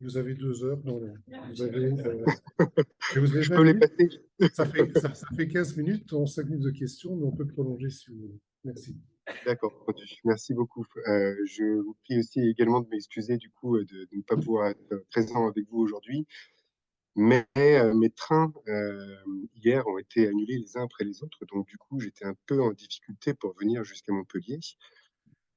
Vous avez 2 heures. Non, non. Vous avez Je 20 peux les minutes. passer. Ça fait 15 minutes, on 5 minutes de questions, mais on peut prolonger si vous voulez. Merci. D'accord, entendu. Merci beaucoup. Je vous prie aussi également de m'excuser du coup de ne pas pouvoir être présent avec vous aujourd'hui. Mais mes trains hier ont été annulés les uns après les autres, donc du coup j'étais un peu en difficulté pour venir jusqu'à Montpellier.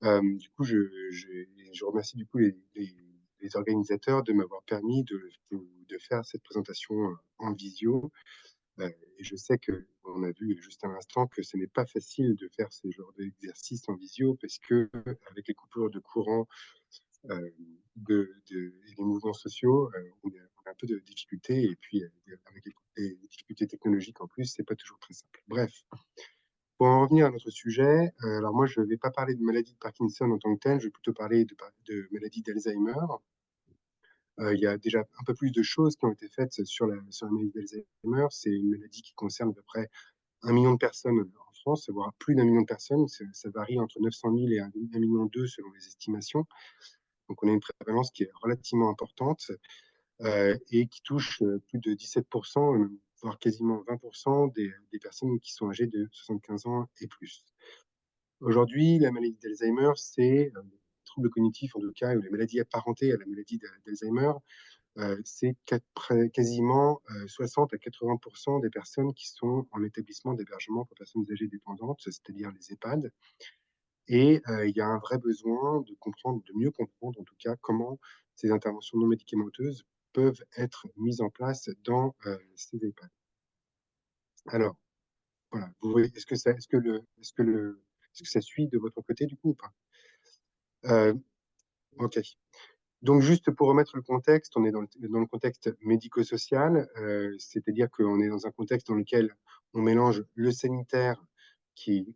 Du coup, je remercie du coup les organisateurs de m'avoir permis de faire cette présentation en visio. Et je sais que on a vu juste à l'instant que ce n'est pas facile de faire ce genre d'exercice en visio parce que avec les coupures de courant euh, et les mouvements sociaux, on a un peu de difficultés et puis avec les difficultés technologiques en plus, c'est pas toujours très simple. Bref, pour en revenir à notre sujet, alors moi je ne vais pas parler de maladie de Parkinson en tant que telle, je vais plutôt parler de maladie d'Alzheimer. Il y a déjà un peu plus de choses qui ont été faites sur la maladie d'Alzheimer. C'est une maladie qui concerne à peu près 1 million de personnes en France, voire plus d'1 million de personnes. Ça varie entre 900 000 et 1,2 million selon les estimations. Donc on a une prévalence qui est relativement importante et qui touche plus de 17%, voire quasiment 20% des personnes qui sont âgées de 75 ans et plus. Aujourd'hui, la maladie d'Alzheimer, c'est les troubles cognitifs, en tout cas, ou les maladies apparentées à la maladie d'Alzheimer, c'est quasiment 60 à 80% des personnes qui sont en établissement d'hébergement pour personnes âgées dépendantes, c'est-à-dire les EHPAD. Et il y a un vrai besoin de comprendre, de mieux comprendre en tout cas, comment ces interventions non médicamenteuses peuvent être mises en place dans ces EHPAD. Alors, voilà, vous voyez, est-ce que ça suit de votre côté du coup ou pas? Ok. Donc, juste pour remettre le contexte, on est dans le contexte médico-social, c'est-à-dire qu'on est dans un contexte dans lequel on mélange le sanitaire qui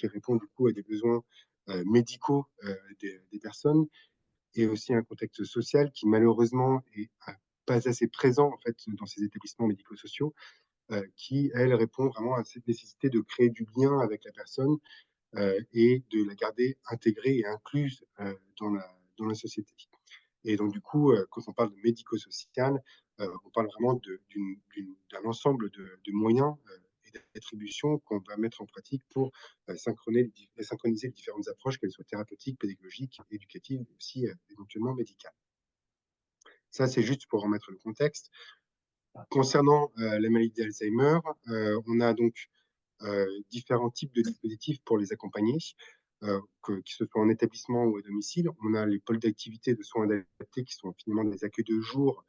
répond du coup à des besoins médicaux des personnes et aussi un contexte social qui malheureusement est pas assez présent en fait dans ces établissements médico-sociaux, qui elle répond vraiment à cette nécessité de créer du lien avec la personne et de la garder intégrée et incluse dans la société. Et donc, du coup, quand on parle de médico-social, on parle vraiment d'un ensemble de moyens et d'attributions qu'on va mettre en pratique pour synchroniser les différentes approches, qu'elles soient thérapeutiques, pédagogiques, éducatives, mais aussi éventuellement médicales. Ça, c'est juste pour remettre le contexte. Concernant la maladie d'Alzheimer, on a donc différents types de dispositifs pour les accompagner, que ce soit en établissement ou à domicile. On a les pôles d'activité de soins adaptés qui sont finalement des accueils de jour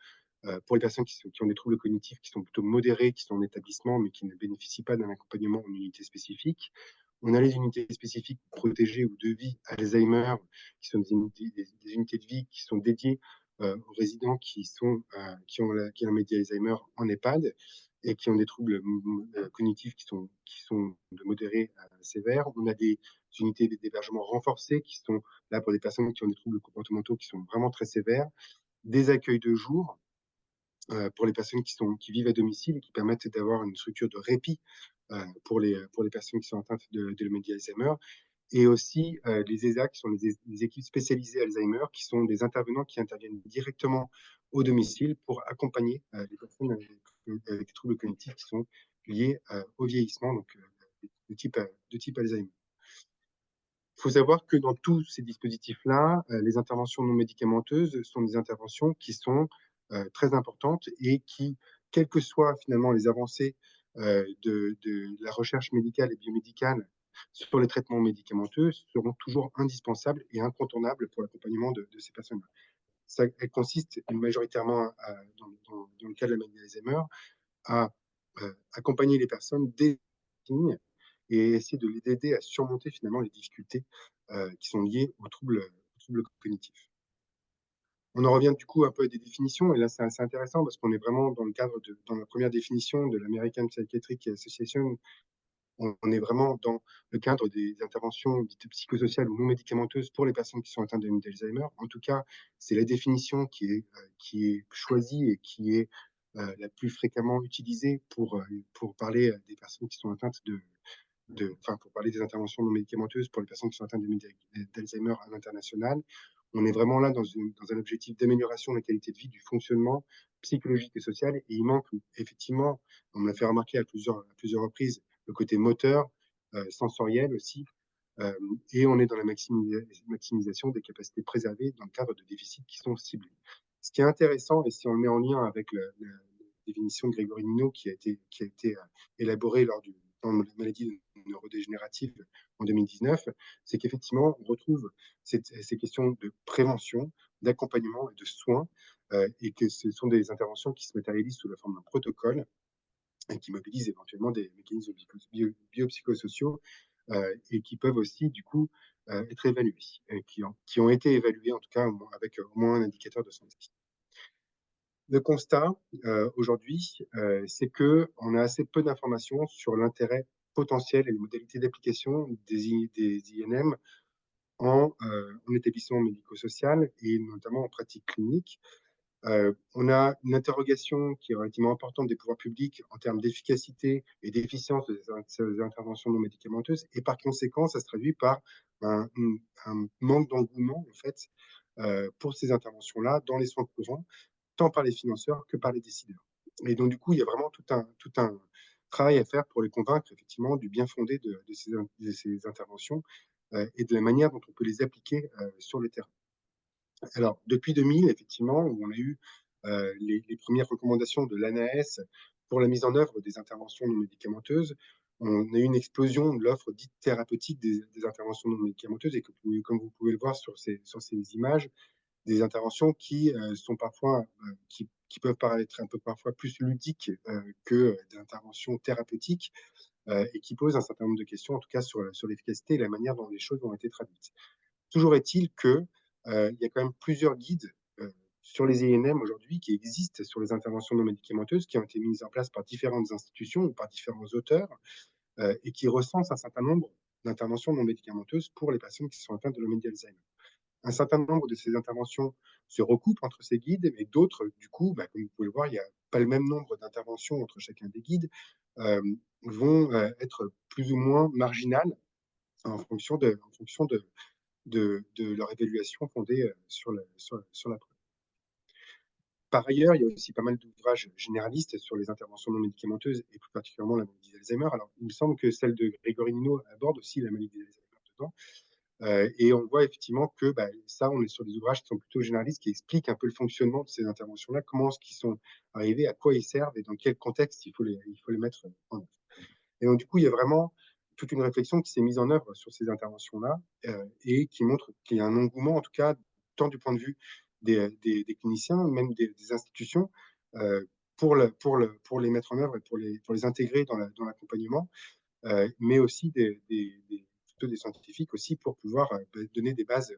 pour les personnes qui ont des troubles cognitifs qui sont plutôt modérés, qui sont en établissement mais qui ne bénéficient pas d'un accompagnement en unité spécifique. On a les unités spécifiques protégées ou de vie Alzheimer, qui sont des unités de vie qui sont dédiées aux résidents qui ont la maladie Alzheimer en EHPAD et qui ont des troubles cognitifs qui sont de modérés à sévères. On a des unités d'hébergement renforcées qui sont là pour des personnes qui ont des troubles comportementaux qui sont vraiment très sévères, des accueils de jour pour les personnes qui vivent à domicile et qui permettent d'avoir une structure de répit pour les personnes qui sont atteintes de la maladie Alzheimer. Et aussi les ESA, qui sont les équipes spécialisées Alzheimer, qui sont des intervenants qui interviennent directement au domicile pour accompagner les personnes avec des troubles cognitifs qui sont liés au vieillissement, donc de type Alzheimer. Il faut savoir que dans tous ces dispositifs-là, les interventions non médicamenteuses sont des interventions qui sont très importantes et qui, quelles que soient finalement les avancées de la recherche médicale et biomédicale sur les traitements médicamenteux, seront toujours indispensables et incontournables pour l'accompagnement de ces personnes-là. Elle consiste majoritairement, dans le cas de la maladie d'Alzheimer, à accompagner les personnes dès les signes et essayer de les aider à surmonter finalement les difficultés qui sont liées aux troubles cognitifs. On en revient du coup un peu à des définitions, et là c'est assez intéressant parce qu'on est vraiment dans le cadre dans la première définition de l'American Psychiatric Association, on est vraiment dans le cadre des interventions dites psychosociales ou non médicamenteuses pour les personnes qui sont atteintes de d'Alzheimer. En tout cas, c'est la définition qui est choisie et qui est la plus fréquemment utilisée pour parler des personnes qui sont atteintes pour parler des interventions non médicamenteuses pour les personnes qui sont atteintes d'Alzheimer à l'international. On est vraiment là dans un objectif d'amélioration de la qualité de vie, du fonctionnement psychologique et social. Et il manque effectivement, on me l'a fait remarquer à plusieurs reprises, le côté moteur, sensoriel aussi. Et on est dans la maximisation des capacités préservées dans le cadre de déficits qui sont ciblés. Ce qui est intéressant, et si on le met en lien avec la définition de Grégory Nino qui a été élaborée lors de la maladie neurodégénérative en 2019, c'est qu'effectivement, on retrouve ces questions de prévention, d'accompagnement et de soins, et que ce sont des interventions qui se matérialisent sous la forme d'un protocole et qui mobilisent éventuellement des mécanismes biopsychosociaux et qui peuvent aussi, du coup, être évalués, qui ont été évalués, en tout cas, avec au moins un indicateur de santé. Le constat, aujourd'hui, c'est qu'on a assez peu d'informations sur l'intérêt potentiel et les modalités d'application des INM en établissement médico-social et notamment en pratique clinique. On a une interrogation qui est relativement importante des pouvoirs publics en termes d'efficacité et d'efficience de ces interventions non médicamenteuses, et par conséquent, ça se traduit par un manque d'engouement, en fait, pour ces interventions-là dans les soins courants, tant par les financeurs que par les décideurs. Et donc, du coup, il y a vraiment tout un travail à faire pour les convaincre, effectivement, du bien fondé de ces interventions et de la manière dont on peut les appliquer sur le terrain. Alors, depuis 2000, effectivement, où on a eu les premières recommandations de l'ANAS pour la mise en œuvre des interventions non médicamenteuses, on a eu une explosion de l'offre dite thérapeutique des interventions non médicamenteuses et que, comme vous pouvez le voir sur ces images, des interventions qui sont parfois, qui peuvent paraître un peu parfois plus ludiques que des interventions thérapeutiques et qui posent un certain nombre de questions, en tout cas sur l'efficacité et la manière dont les choses ont été traduites. Toujours est-il que il y a quand même plusieurs guides sur les INM aujourd'hui qui existent sur les interventions non médicamenteuses, qui ont été mises en place par différentes institutions ou par différents auteurs et qui recensent un certain nombre d'interventions non médicamenteuses pour les patients qui sont atteints de la maladie d'Alzheimer. Un certain nombre de ces interventions se recoupent entre ces guides, mais d'autres, du coup, comme vous pouvez le voir, il n'y a pas le même nombre d'interventions entre chacun des guides, vont être plus ou moins marginales en fonction de leur évaluation fondée sur la preuve. Par ailleurs, il y a aussi pas mal d'ouvrages généralistes sur les interventions non médicamenteuses et plus particulièrement la maladie d'Alzheimer. Alors, il me semble que celle de Grégory Nino aborde aussi la maladie d'Alzheimer dedans. Et on voit effectivement que ça, on est sur des ouvrages qui sont plutôt généralistes, qui expliquent un peu le fonctionnement de ces interventions-là, comment est-ce qu'ils sont arrivés, à quoi ils servent et dans quel contexte il faut les mettre en œuvre. Et donc, du coup, il y a vraiment toute une réflexion qui s'est mise en œuvre sur ces interventions-là et qui montre qu'il y a un engouement, en tout cas, tant du point de vue des cliniciens, même des institutions, pour les mettre en œuvre et pour les intégrer dans l'accompagnement, mais aussi plutôt des scientifiques aussi pour pouvoir donner des bases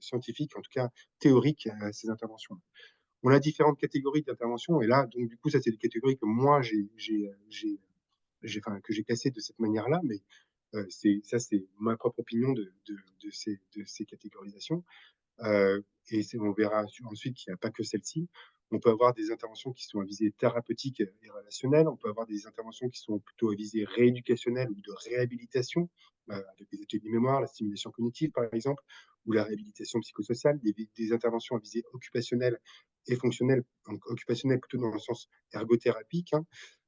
scientifiques, en tout cas théoriques à ces interventions. On a différentes catégories d'interventions et là, donc du coup, ça c'est des catégories que moi que j'ai classées de cette manière-là, mais c'est ma propre opinion de ces catégorisations. Et on verra ensuite qu'il n'y a pas que celle-ci. On peut avoir des interventions qui sont à visée thérapeutique et relationnelle. On peut avoir des interventions qui sont plutôt à visée rééducationnelle ou de réhabilitation, avec des études de mémoire, la stimulation cognitive par exemple, ou la réhabilitation psychosociale, des interventions à visée occupationnelle et fonctionnelle, donc occupationnelle plutôt dans le sens ergothérapique, hein,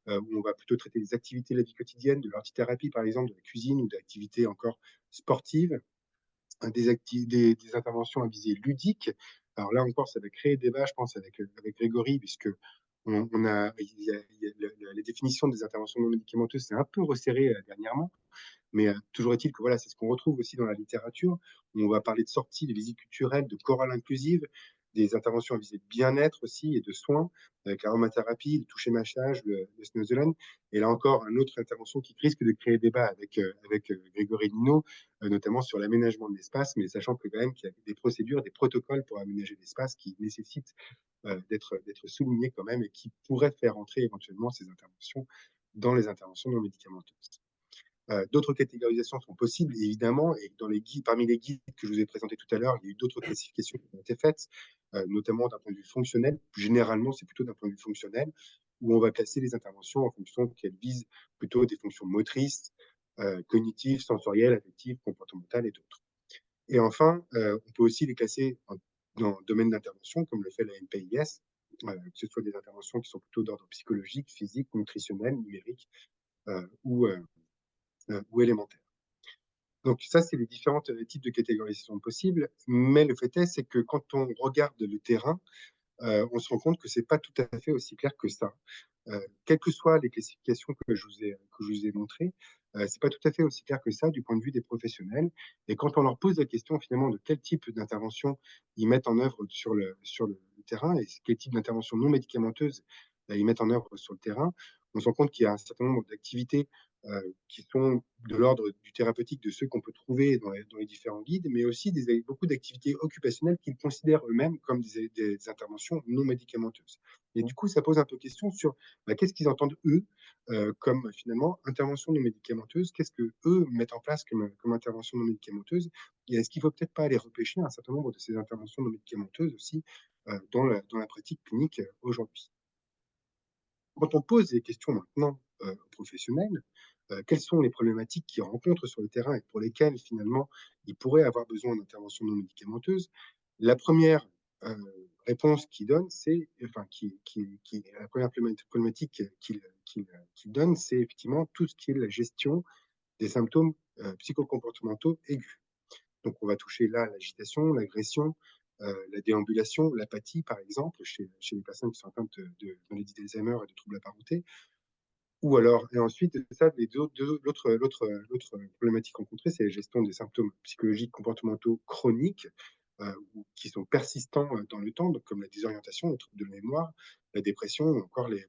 où on va plutôt traiter des activités de la vie quotidienne, de l'orthithérapie par exemple, de la cuisine ou d'activités encore sportives, des interventions à visée ludique. Alors là encore, ça va créer des débats, je pense, avec Grégory, puisque la définition des interventions non médicamenteuses s'est un peu resserrée dernièrement. Mais toujours est-il que voilà, c'est ce qu'on retrouve aussi dans la littérature, où on va parler de sorties, de visites culturelles, de chorales inclusives, des interventions à visée de bien-être aussi et de soins, avec l'aromathérapie, le toucher-mâchage, le snozeland. Et là encore, une autre intervention qui risque de créer débat avec Grégory Nino, notamment sur l'aménagement de l'espace, mais sachant que quand même qu'il y a des procédures, des protocoles pour aménager l'espace qui nécessitent d'être soulignés quand même et qui pourraient faire entrer éventuellement ces interventions dans les interventions non médicamenteuses. D'autres catégorisations sont possibles, évidemment, et parmi les guides que je vous ai présentés tout à l'heure, il y a eu d'autres classifications qui ont été faites, notamment d'un point de vue fonctionnel. Généralement, c'est plutôt d'un point de vue fonctionnel, où on va classer les interventions en fonction qu'elles visent plutôt des fonctions motrices, cognitives, sensorielles, affectives, comportementales et d'autres. Et enfin, on peut aussi les classer dans le domaine d'intervention, comme le fait la NPIS, que ce soit des interventions qui sont plutôt d'ordre psychologique, physique, nutritionnel, numérique ou élémentaire. Donc ça, c'est les différents types de catégorisation possibles, mais le fait est, c'est que quand on regarde le terrain, on se rend compte que c'est pas tout à fait aussi clair que ça. Quelles que soient les classifications que je vous ai montrées, c'est pas tout à fait aussi clair que ça du point de vue des professionnels. Et quand on leur pose la question finalement de quel type d'intervention ils mettent en œuvre sur le terrain et quel type d'intervention non médicamenteuse ils mettent en œuvre sur le terrain, on se rend compte qu'il y a un certain nombre d'activités qui sont de l'ordre du thérapeutique de ceux qu'on peut trouver dans les différents guides, mais aussi beaucoup d'activités occupationnelles qu'ils considèrent eux-mêmes comme des interventions non médicamenteuses. Et du coup, ça pose un peu question sur qu'est-ce qu'ils entendent eux comme finalement intervention non médicamenteuse, qu'est-ce que eux mettent en place comme intervention non médicamenteuse, et est-ce qu'il ne faut peut-être pas aller repêcher un certain nombre de ces interventions non médicamenteuses aussi dans la pratique clinique aujourd'hui. Quand on pose des questions maintenant aux professionnels, quelles sont les problématiques qu'ils rencontrent sur le terrain et pour lesquelles finalement ils pourraient avoir besoin d'interventions non médicamenteuses, la première euh, réponse qu'ils donnent, c'est, enfin, la première problématique qu'ils donnent, c'est effectivement tout ce qui est la gestion des symptômes psychocomportementaux aigus. Donc, on va toucher là l'agitation, l'agression, la déambulation, l'apathie, par exemple, chez les personnes qui sont atteintes de maladie d'Alzheimer et de troubles apparentés. Ou alors, et ensuite, l'autre problématique rencontrée, c'est la gestion des symptômes psychologiques comportementaux chroniques ou qui sont persistants dans le temps, donc comme la désorientation, les troubles de la mémoire, la dépression, ou encore les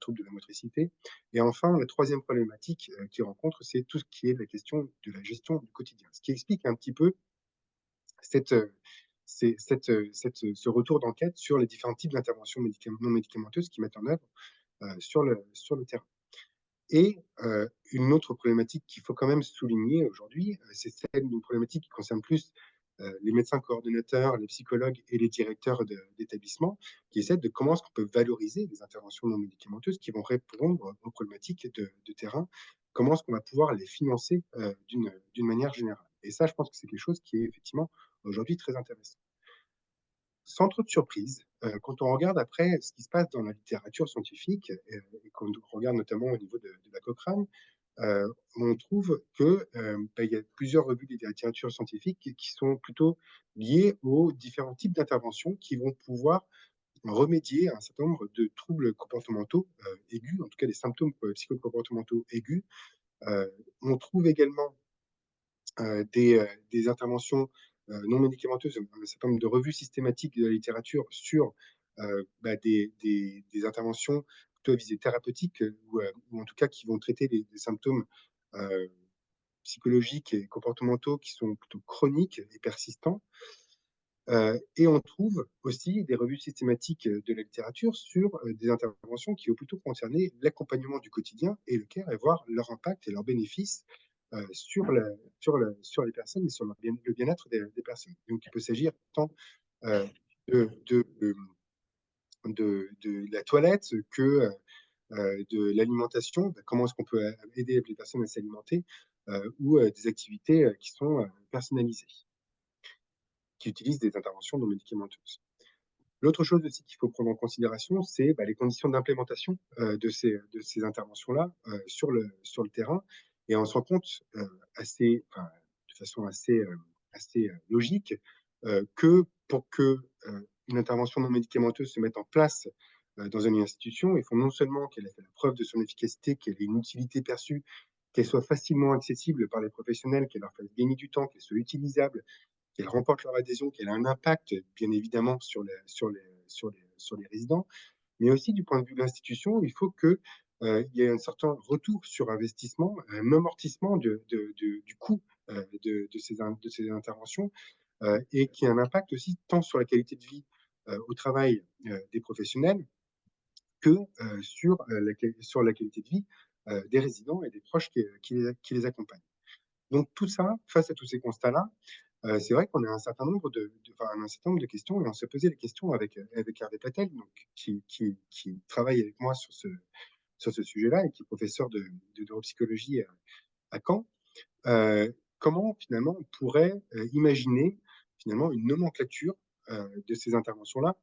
troubles de la motricité. Et enfin, la troisième problématique qu'ils rencontrent, c'est tout ce qui est la question de la gestion du quotidien. Ce qui explique un petit peu cette, ce retour d'enquête sur les différents types d'interventions non médicamenteuses qu'ils mettent en œuvre sur le terrain. Et une autre problématique qu'il faut quand même souligner aujourd'hui, c'est celle d'une problématique qui concerne plus les médecins coordonnateurs, les psychologues et les directeurs d'établissement, qui essaient de comment est-ce qu'on peut valoriser les interventions non médicamenteuses qui vont répondre aux problématiques de terrain, comment est-ce qu'on va pouvoir les financer d'une manière générale. Et ça, je pense que c'est quelque chose qui est effectivement aujourd'hui très intéressant. Sans trop de surprise, quand on regarde après ce qui se passe dans la littérature scientifique, et qu'on regarde notamment au niveau de la Cochrane, on trouve que il y a plusieurs revues de littérature scientifique qui sont plutôt liées aux différents types d'interventions qui vont pouvoir remédier à un certain nombre de troubles comportementaux aigus, en tout cas des symptômes psychocomportementaux aigus. On trouve également des interventions non médicamenteuses, un certain nombre de revues systématiques de la littérature sur des interventions plutôt à visée thérapeutique ou en tout cas qui vont traiter des symptômes euh, psychologiques et comportementaux qui sont plutôt chroniques et persistants. Et on trouve aussi des revues systématiques de la littérature sur des interventions qui vont plutôt concerner l'accompagnement du quotidien et le care et voir leur impact et leurs bénéfices sur les personnes et sur le bien-être des personnes. Donc, il peut s'agir tant euh, de, de, de la toilette que de l'alimentation, comment est-ce qu'on peut aider les personnes à s'alimenter, ou des activités qui sont personnalisées, qui utilisent des interventions non médicamenteuses. L'autre chose aussi qu'il faut prendre en considération, c'est les conditions d'implémentation de ces interventions-là sur le terrain. Et on se rend compte de façon assez logique que pour que une intervention non médicamenteuse se mette en place dans une institution, il faut non seulement qu'elle ait fait la preuve de son efficacité, qu'elle ait une utilité perçue, qu'elle soit facilement accessible par les professionnels, qu'elle leur fasse gagner du temps, qu'elle soit utilisable, qu'elles remportent leur adhésion, qu'elle a un impact, bien évidemment, sur les résidents, mais aussi du point de vue de l'institution, il faut qu'il y ait un certain retour sur investissement, un amortissement du coût de ces interventions, et qui a un impact aussi tant sur la qualité de vie au travail des professionnels que sur la qualité de vie des résidents et des proches qui les accompagnent. Donc tout ça, face à tous ces constats-là, c'est vrai qu'on a un certain nombre de questions et on s'est posé les questions avec Hervé Patel, donc, qui travaille avec moi sur ce sujet-là et qui est professeur de neuropsychologie à Caen. comment finalement on pourrait imaginer finalement une nomenclature de ces interventions-là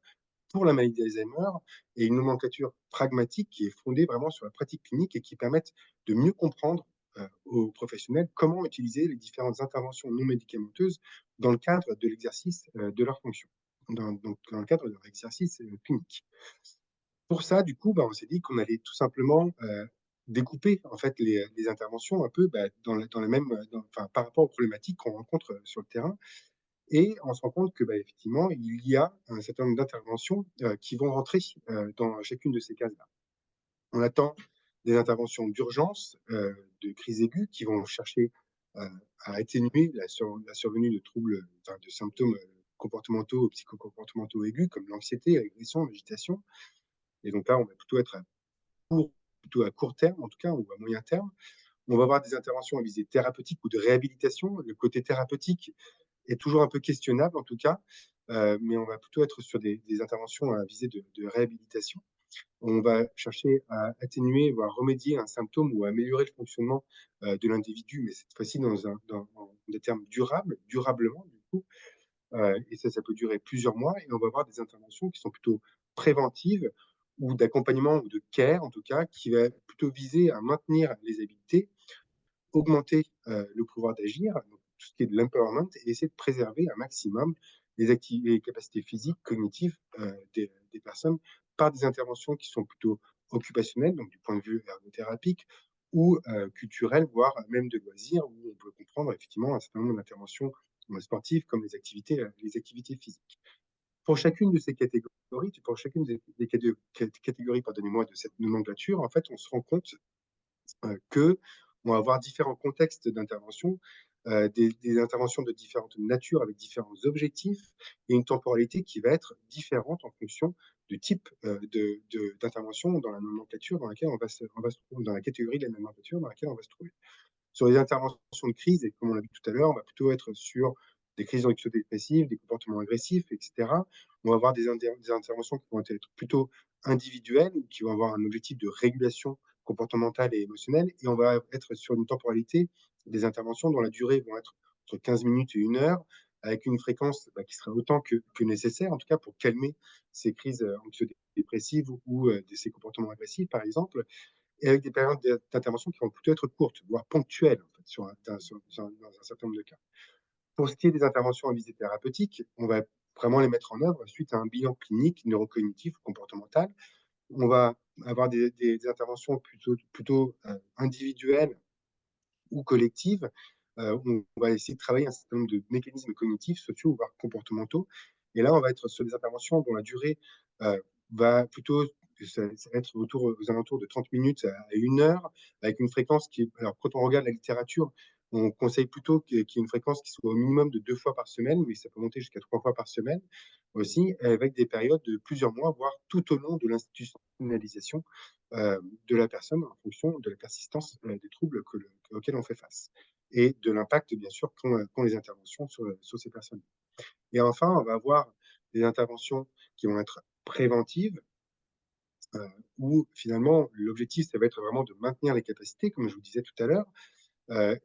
pour la maladie d'Alzheimer, et une nomenclature pragmatique qui est fondée vraiment sur la pratique clinique et qui permette de mieux comprendre aux professionnels comment utiliser les différentes interventions non médicamenteuses dans le cadre de l'exercice de leur fonction, donc dans le cadre de leur exercice clinique. Pour ça, du coup, on s'est dit qu'on allait tout simplement découper en fait les interventions un peu dans la même, enfin, par rapport aux problématiques qu'on rencontre sur le terrain, et on se rend compte que effectivement, il y a un certain nombre d'interventions qui vont rentrer dans chacune de ces cases-là. On attend des interventions d'urgence, de crise aiguë, qui vont chercher à atténuer la survenue de troubles, enfin, de symptômes comportementaux, psychocomportementaux aigus, comme l'anxiété, l'agression, l'agitation. Et donc là, on va plutôt à court terme, en tout cas, ou à moyen terme. On va avoir des interventions à visée thérapeutique ou de réhabilitation. Le côté thérapeutique est toujours un peu questionnable, en tout cas, mais on va plutôt être sur des interventions à visée de réhabilitation. On va chercher à atténuer, voire remédier à un symptôme ou à améliorer le fonctionnement de l'individu, mais cette fois-ci en des termes durables, durablement, du coup. Et ça peut durer plusieurs mois, et on va avoir des interventions qui sont plutôt préventives ou d'accompagnement ou de care, en tout cas, qui va plutôt viser à maintenir les habiletés, augmenter le pouvoir d'agir, donc tout ce qui est de l'empowerment, et essayer de préserver un maximum les capacités physiques, cognitives des personnes par des interventions qui sont plutôt occupationnelles, donc du point de vue ergothérapique, ou culturelles, voire même de loisirs, où on peut comprendre effectivement un certain nombre d'interventions sportives comme les activités physiques. Pour chacune de ces catégories, pour chacune des catégories, pardonnez-moi, de cette nomenclature, en fait, on se rend compte que on va avoir différents contextes d'intervention, des interventions de différentes natures avec différents objectifs, et une temporalité qui va être différente en fonction du type d'intervention dans la nomenclature dans laquelle on va se trouver, dans la catégorie de la nomenclature dans laquelle on va se trouver. Sur les interventions de crise, et comme on l'a vu tout à l'heure, on va plutôt être sur des crises anxio-dépressives, des comportements agressifs, etc. On va avoir des interventions qui vont être plutôt individuelles, qui vont avoir un objectif de régulation comportementale et émotionnelle, et on va être sur une temporalité des interventions dont la durée vont être entre 15 minutes et 1 heure, avec une fréquence qui sera autant que nécessaire, en tout cas pour calmer ces crises anxio-dépressives ou ces comportements agressifs, par exemple, et avec des périodes d'intervention qui vont plutôt être courtes, voire ponctuelles, en fait, dans un certain nombre de cas. Pour ce qui est des interventions à visée thérapeutique, on va vraiment les mettre en œuvre suite à un bilan clinique, neurocognitif ou comportemental. On va avoir des interventions plutôt individuelles ou collectives. On va essayer de travailler un certain nombre de mécanismes cognitifs, sociaux, voire comportementaux. Et là, on va être sur des interventions dont la durée va plutôt ça va être aux alentours de 30 minutes à 1 heure, avec une fréquence qui, alors quand on regarde la littérature, on conseille plutôt qu'il y ait une fréquence qui soit au minimum de 2 fois par semaine, mais ça peut monter jusqu'à 3 fois par semaine aussi, avec des périodes de plusieurs mois, voire tout au long de l'institutionnalisation de la personne en fonction de la persistance des troubles auxquels on fait face, et de l'impact, bien sûr, qu'ont les interventions sur ces personnes. Et enfin, on va avoir des interventions qui vont être préventives, où finalement, l'objectif, ça va être vraiment de maintenir les capacités, comme je vous disais tout à l'heure,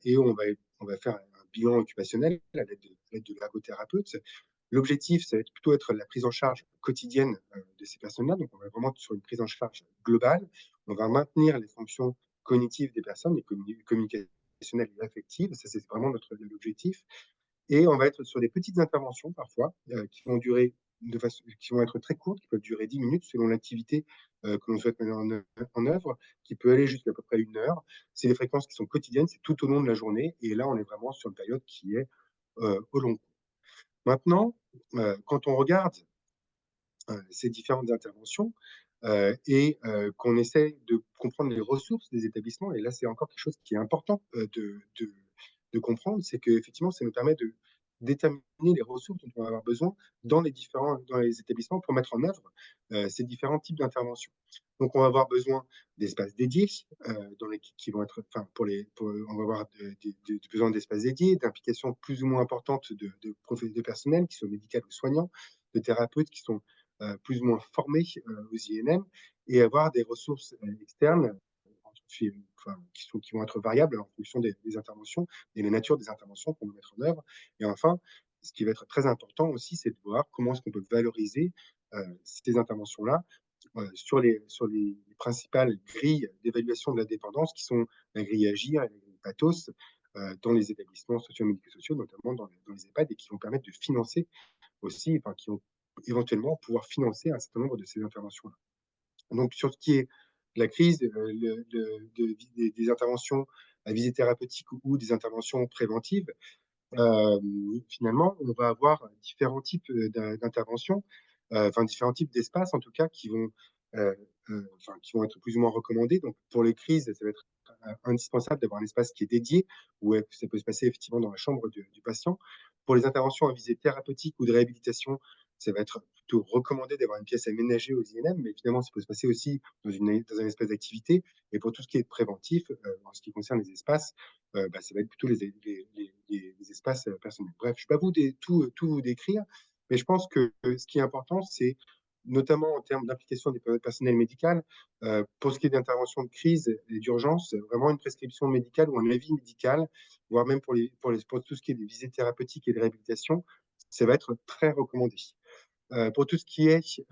et on va faire un bilan occupationnel à l'aide de l'ergothérapeute. L'objectif, ça va être plutôt être la prise en charge quotidienne de ces personnes-là. Donc, on va vraiment être sur une prise en charge globale. On va maintenir les fonctions cognitives des personnes, les communicationnelles et affectives. Ça, c'est vraiment notre objectif. Et on va être sur des petites interventions parfois qui vont durer qui vont être très courtes, qui peuvent durer 10 minutes selon l'activité que l'on souhaite mettre en œuvre, qui peut aller jusqu'à peu près 1 heure. C'est des fréquences qui sont quotidiennes, c'est tout au long de la journée. Et là, on est vraiment sur une période qui est au long cours. Maintenant, quand on regarde ces différentes interventions et qu'on essaie de comprendre les ressources des établissements, et là, c'est encore quelque chose qui est important de comprendre, c'est qu'effectivement, ça nous permet de déterminer les ressources dont on va avoir besoin dans les établissements pour mettre en œuvre ces différents types d'interventions. Donc, on va avoir besoin d'espaces dédiés, qui vont être, enfin, on va avoir besoin d'espaces dédiés, d'implications plus ou moins importantes de personnel, qui sont médicaux ou soignants, de thérapeutes qui sont plus ou moins formés aux INM, et avoir des ressources externes, qui vont être variables en fonction des interventions et la nature des interventions qu'on va mettre en œuvre. Et enfin, ce qui va être très important aussi, c'est de voir comment est-ce qu'on peut valoriser ces interventions-là sur les principales grilles d'évaluation de la dépendance, qui sont la grille Agir et la grille Pathos, dans les établissements socio-médico-sociaux, notamment dans les EHPAD, et qui vont permettre de financer aussi, enfin, qui vont éventuellement pouvoir financer un certain nombre de ces interventions-là. Donc, sur ce qui est de la crise, des interventions à visée thérapeutique ou des interventions préventives, finalement, on va avoir différents types d'interventions, enfin différents types d'espaces en tout cas euh, qui vont être plus ou moins recommandés. Donc pour les crises, ça va être indispensable d'avoir un espace qui est dédié, où ça peut se passer effectivement dans la chambre du patient. Pour les interventions à visée thérapeutique ou de réhabilitation, ça va être plutôt recommandé d'avoir une pièce aménagée aux INM, mais finalement, ça peut se passer aussi dans un espace d'activité. Et pour tout ce qui est préventif, en ce qui concerne les espaces, ça va être plutôt les espaces personnels. Bref, je ne vais pas tout vous décrire, mais je pense que ce qui est important, c'est notamment en termes d'implication des personnels médicaux, pour ce qui est d'intervention de crise et d'urgence, vraiment une prescription médicale ou un avis médical, voire même pour tout ce qui est des visites thérapeutiques et de réhabilitation, ça va être très recommandé. Pour tout ce qui est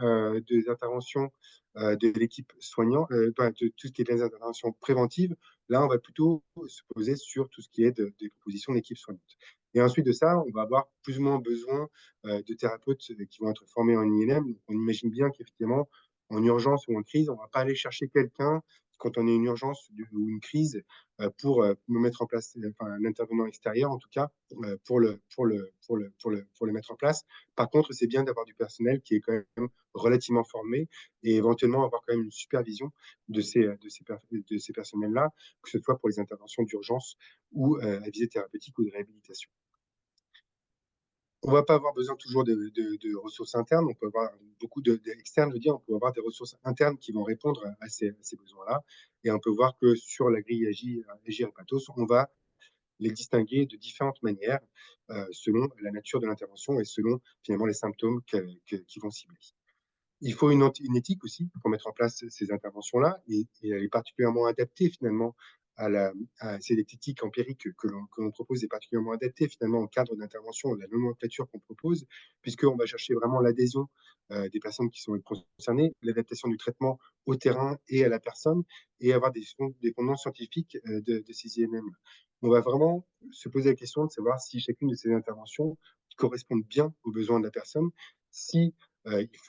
des interventions de l'équipe soignante, de tout ce qui est des interventions préventives, là, on va plutôt se poser sur tout ce qui est des propositions d'équipe soignante. Et ensuite de ça, on va avoir plus ou moins besoin de thérapeutes qui vont être formés en INM. On imagine bien qu'effectivement, en urgence ou en crise, on ne va pas aller chercher quelqu'un quand on est une urgence ou une crise pour me mettre en place, enfin, un intervenant extérieur en tout cas, pour le mettre en place. Par contre, c'est bien d'avoir du personnel qui est quand même relativement formé et éventuellement avoir quand même une supervision de ces personnels-là, que ce soit pour les interventions d'urgence ou à visée thérapeutique ou de réhabilitation. On ne va pas avoir besoin toujours de ressources internes, on peut avoir beaucoup d'externes, je veux dire, on peut avoir des ressources internes qui vont répondre à ces besoins-là. Et on peut voir que sur la grille Agir et Pathos, on va les distinguer de différentes manières selon la nature de l'intervention et selon finalement les symptômes qu'ils vont cibler. Il faut une éthique aussi pour mettre en place ces interventions-là et elle est particulièrement adaptée finalement c'est l'éthique empirique que l'on propose est particulièrement adaptée finalement au cadre d'intervention, la nomenclature qu'on propose, puisqu'on va chercher vraiment l'adhésion des personnes qui sont concernées, l'adaptation du traitement au terrain et à la personne, et avoir des fondements scientifiques de ces INM. On va vraiment se poser la question de savoir si chacune de ces interventions correspondent bien aux besoins de la personne, si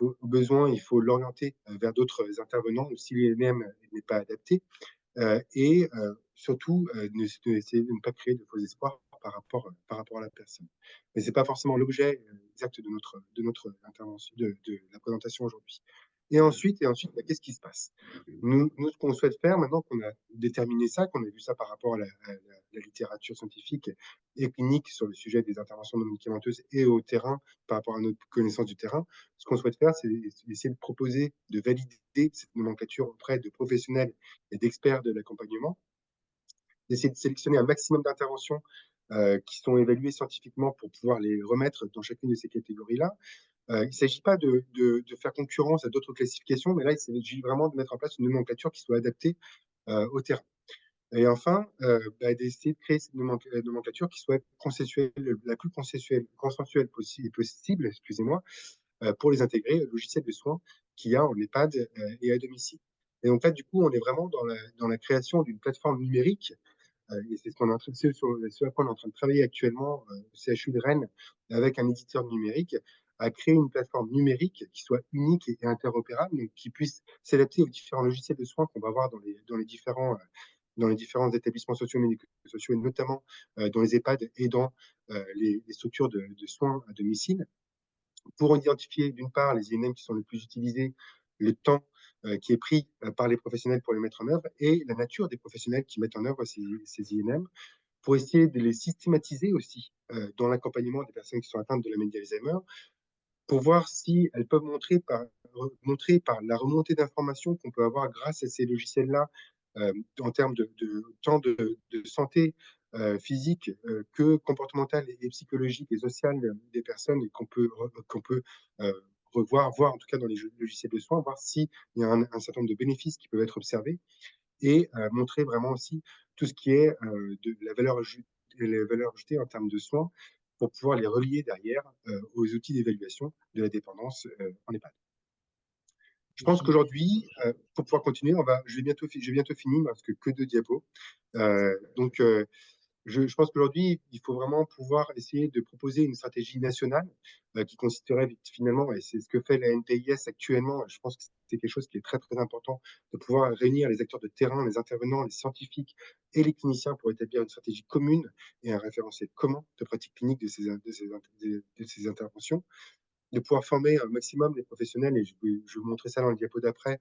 au besoin, il faut l'orienter vers d'autres intervenants si l'INM n'est pas adapté. Et surtout, essayer de ne pas créer de faux espoirs par rapport à la personne. Mais ce n'est pas forcément l'objet exact de notre intervention, de la présentation aujourd'hui. Et ensuite, qu'est-ce qui se passe? Nous, ce qu'on souhaite faire, maintenant qu'on a déterminé ça, qu'on a vu ça par rapport à la littérature scientifique et clinique sur le sujet des interventions non médicamenteuses et au terrain, par rapport à notre connaissance du terrain, ce qu'on souhaite faire, c'est essayer de proposer, de valider cette nomenclature auprès de professionnels et d'experts de l'accompagnement, d'essayer de sélectionner un maximum d'interventions qui sont évaluées scientifiquement pour pouvoir les remettre dans chacune de ces catégories-là. Il ne s'agit pas de faire concurrence à d'autres classifications, mais là, il s'agit vraiment de mettre en place une nomenclature qui soit adaptée au terrain. Et enfin, d'essayer de créer cette nomenclature qui soit consensuelle, la plus consensuelle possible, excusez-moi, pour les intégrer au logiciel de soins qu'il y a en EHPAD et à domicile. Et donc là, du coup, on est vraiment dans la création d'une plateforme numérique et c'est ce à quoi on est en train de travailler actuellement au CHU de Rennes avec un éditeur numérique, à créer une plateforme numérique qui soit unique et interopérable, donc qui puisse s'adapter aux différents logiciels de soins qu'on va avoir dans les différents établissements socio-médico-sociaux, et notamment dans les EHPAD et dans les structures de soins à domicile, pour identifier d'une part les INM qui sont les plus utilisés, le temps qui est pris par les professionnels pour les mettre en œuvre et la nature des professionnels qui mettent en œuvre ces INM, pour essayer de les systématiser aussi dans l'accompagnement des personnes qui sont atteintes de la maladie d'Alzheimer, pour voir si elles peuvent montrer par la remontée d'informations qu'on peut avoir grâce à ces logiciels-là en termes de temps de santé physique que comportementale et psychologique et sociale des personnes et qu'on peut revoir, voir en tout cas dans les logiciels de soins, voir s'il y a un certain nombre de bénéfices qui peuvent être observés et montrer vraiment aussi tout ce qui est de la valeur ajoutée en termes de soins pour pouvoir les relier derrière aux outils d'évaluation de la dépendance en EHPAD. Je pense qu'aujourd'hui, pour pouvoir continuer, j'ai bientôt fini parce que 2 diapos. Donc, je pense qu'aujourd'hui, il faut vraiment pouvoir essayer de proposer une stratégie nationale qui consisterait finalement, et c'est ce que fait la NPIS actuellement, je pense que c'est quelque chose qui est très, très important, de pouvoir réunir les acteurs de terrain, les intervenants, les scientifiques et les cliniciens pour établir une stratégie commune et un référentiel commun de pratique clinique de ces interventions, de pouvoir former un maximum les professionnels, et je vais vous montrer ça dans le diapo d'après,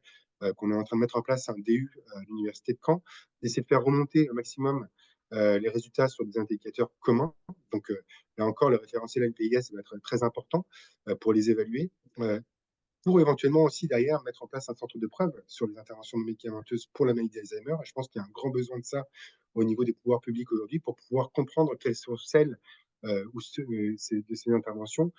qu'on est en train de mettre en place un DU à l'université de Caen, d'essayer de faire remonter un maximum les résultats sur des indicateurs communs. Donc là encore, le référentiel NPIS va être très important pour les évaluer, pour éventuellement aussi derrière mettre en place un centre de preuve sur les interventions médicamenteuses pour la maladie d'Alzheimer. Et je pense qu'il y a un grand besoin de ça au niveau des pouvoirs publics aujourd'hui pour pouvoir comprendre quelles sont celles de ces interventions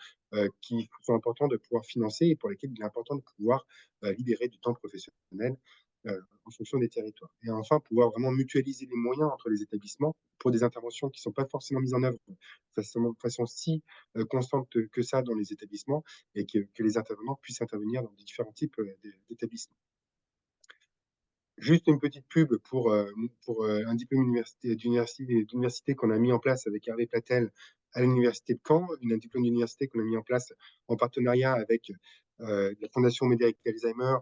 qui sont importantes de pouvoir financer et pour lesquelles il est important de pouvoir libérer du temps professionnel en fonction des territoires. Et enfin, pouvoir vraiment mutualiser les moyens entre les établissements pour des interventions qui ne sont pas forcément mises en œuvre de façon si constante que ça dans les établissements, et que les intervenants puissent intervenir dans différents types d'établissements. Juste une petite pub pour un diplôme d'université qu'on a mis en place avec Hervé Platel à l'université de Caen, un diplôme d'université qu'on a mis en place en partenariat avec la Fondation Médéric Alzheimer,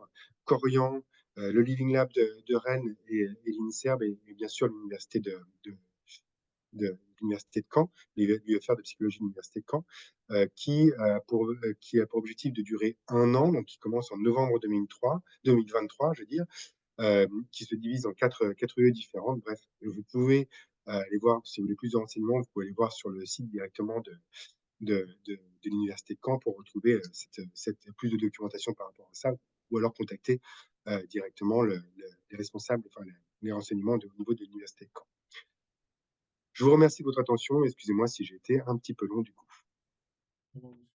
Corian, le Living Lab de Rennes et l'INSERB, et bien sûr l'université de l'université de Caen, l'UFR de psychologie de l'université de Caen, qui a pour objectif de durer 1 an, donc qui commence en novembre 2023, je veux dire, qui se divise en quatre lieux différents. Bref, vous pouvez aller voir, si vous voulez plus de renseignements, vous pouvez aller voir sur le site directement de l'université de Caen pour retrouver plus de documentation par rapport à ça, ou alors contacter directement les responsables, enfin les renseignements au niveau de l'université de Caen. Je vous remercie de votre attention. Excusez-moi si j'ai été un petit peu long du coup.